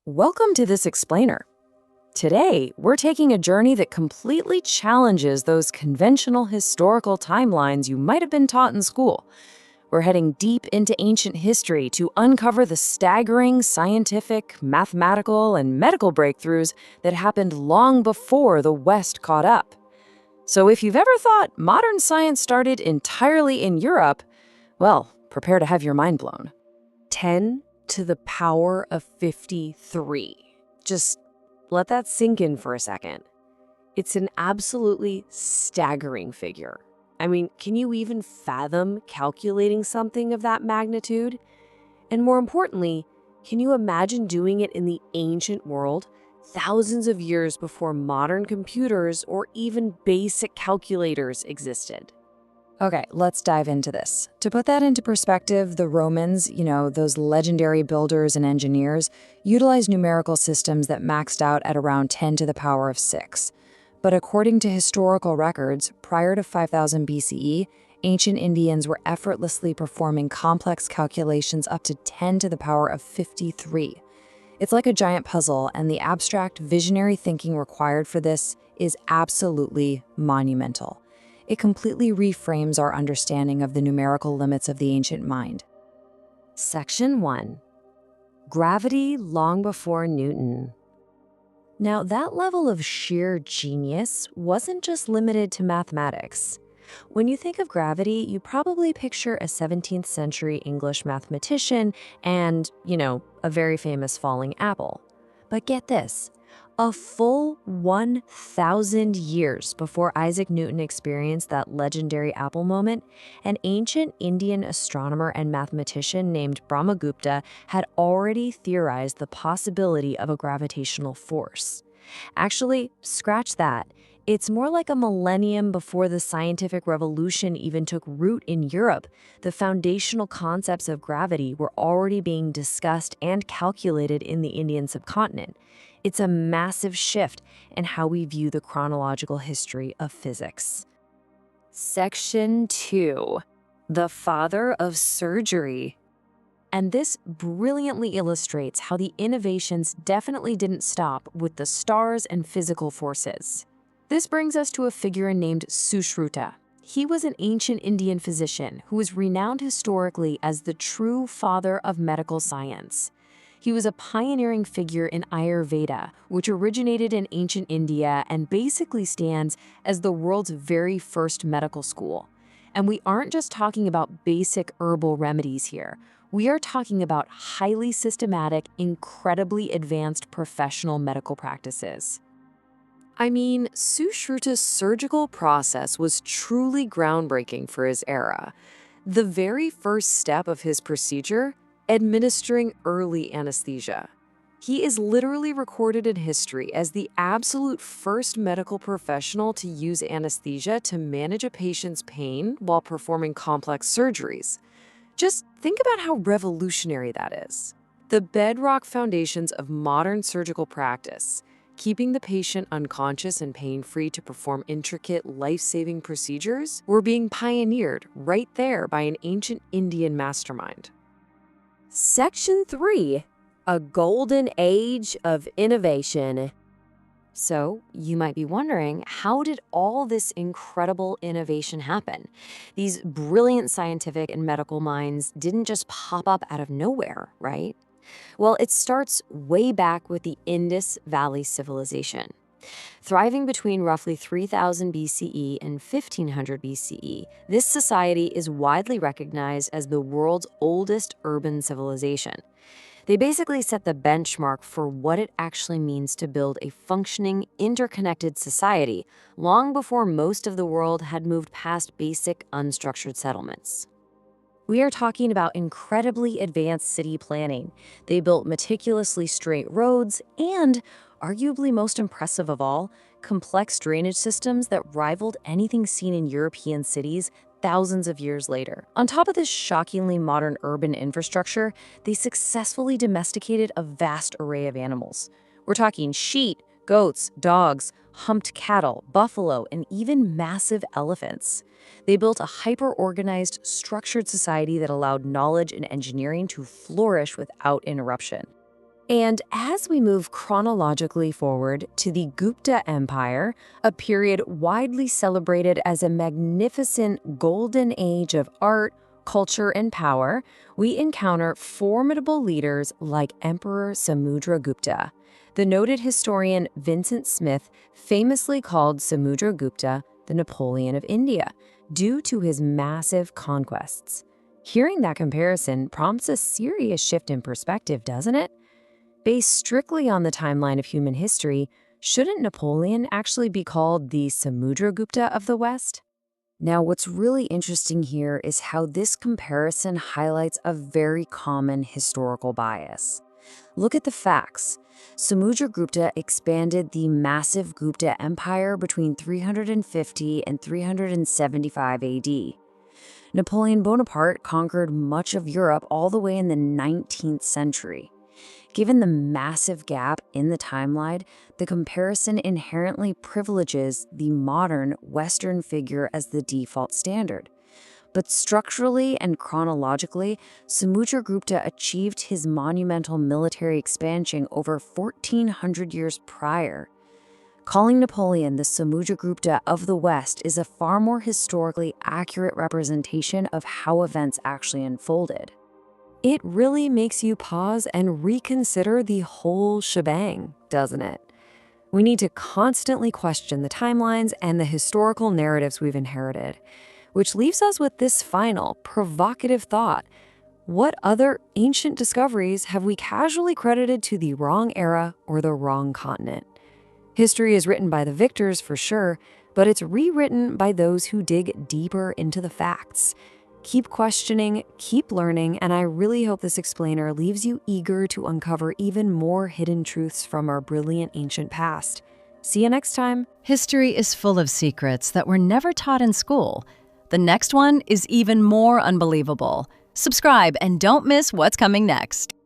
Welcome to this explainer. Today, we're taking a journey that completely challenges those conventional historical timelines you might have been taught in school. We're heading deep into ancient history to uncover the staggering scientific, mathematical, and medical breakthroughs that happened long before the West caught up. So if you've ever thought modern science started entirely in Europe, well, prepare to have your mind blown. 10 to the power of 53. Just let that sink in for a second. It's an absolutely staggering figure. I mean, can you even fathom calculating something of that magnitude? And more importantly, can you imagine doing it in the ancient world, thousands of years before modern computers or even basic calculators existed? Okay, let's dive into this. To put that into perspective, the Romans, those legendary builders and engineers, utilized numerical systems that maxed out at around 10 to the power of 6. But according to historical records, prior to 5000 BCE, ancient Indians were effortlessly performing complex calculations up to 10 to the power of 53. It's like a giant puzzle, and the abstract, visionary thinking required for this is absolutely monumental. It completely reframes our understanding of the numerical limits of the ancient mind. Section 1. Gravity long before Newton. Now, that level of sheer genius wasn't just limited to mathematics. When you think of gravity, you probably picture a 17th century English mathematician and, a very famous falling apple. But get this. A full 1,000 years before Isaac Newton experienced that legendary apple moment, an ancient Indian astronomer and mathematician named Brahmagupta had already theorized the possibility of a gravitational force. Actually, scratch that. It's more like a millennium before the scientific revolution even took root in Europe. The foundational concepts of gravity were already being discussed and calculated in the Indian subcontinent. It's a massive shift in how we view the chronological history of physics. Section 2. The father of surgery. And this brilliantly illustrates how the innovations definitely didn't stop with the stars and physical forces. This brings us to a figure named Sushruta. He was an ancient Indian physician who was renowned historically as the true father of medical science. He was a pioneering figure in Ayurveda, which originated in ancient India and basically stands as the world's very first medical school. And we aren't just talking about basic herbal remedies here. We are talking about highly systematic, incredibly advanced professional medical practices. I mean, Sushruta's surgical process was truly groundbreaking for his era. The very first step of his procedure, administering early anesthesia. He is literally recorded in history as the absolute first medical professional to use anesthesia to manage a patient's pain while performing complex surgeries. Just think about how revolutionary that is. The bedrock foundations of modern surgical practice, keeping the patient unconscious and pain-free to perform intricate, life-saving procedures, were being pioneered right there by an ancient Indian mastermind. Section 3. A golden age of innovation. So, you might be wondering, how did all this incredible innovation happen? These brilliant scientific and medical minds didn't just pop up out of nowhere, right? Well, it starts way back with the Indus Valley Civilization. Thriving between roughly 3000 BCE and 1500 BCE, this society is widely recognized as the world's oldest urban civilization. They basically set the benchmark for what it actually means to build a functioning, interconnected society long before most of the world had moved past basic, unstructured settlements. We are talking about incredibly advanced city planning. They built meticulously straight roads and, arguably most impressive of all, complex drainage systems that rivaled anything seen in European cities thousands of years later. On top of this shockingly modern urban infrastructure, they successfully domesticated a vast array of animals. We're talking sheep, goats, dogs, humped cattle, buffalo, and even massive elephants. They built a hyper-organized, structured society that allowed knowledge and engineering to flourish without interruption. And as we move chronologically forward to the Gupta Empire, a period widely celebrated as a magnificent golden age of art, culture, and power, we encounter formidable leaders like Emperor Samudragupta. The noted historian Vincent Smith famously called Samudragupta the Napoleon of India, due to his massive conquests. Hearing that comparison prompts a serious shift in perspective, doesn't it? Based strictly on the timeline of human history, shouldn't Napoleon actually be called the Samudragupta of the West? Now, what's really interesting here is how this comparison highlights a very common historical bias. Look at the facts. Samudragupta expanded the massive Gupta Empire between 350 and 375 AD. Napoleon Bonaparte conquered much of Europe all the way in the 19th century. Given the massive gap in the timeline, the comparison inherently privileges the modern Western figure as the default standard. But structurally and chronologically, Samudragupta achieved his monumental military expansion over 1,400 years prior. Calling Napoleon the Samudragupta of the West is a far more historically accurate representation of how events actually unfolded. It really makes you pause and reconsider the whole shebang, doesn't it? We need to constantly question the timelines and the historical narratives we've inherited, which leaves us with this final, provocative thought. What other ancient discoveries have we casually credited to the wrong era or the wrong continent? History is written by the victors for sure, but it's rewritten by those who dig deeper into the facts. Keep questioning, keep learning, and I really hope this explainer leaves you eager to uncover even more hidden truths from our brilliant ancient past. See you next time. History is full of secrets that were never taught in school. The next one is even more unbelievable. Subscribe and don't miss what's coming next.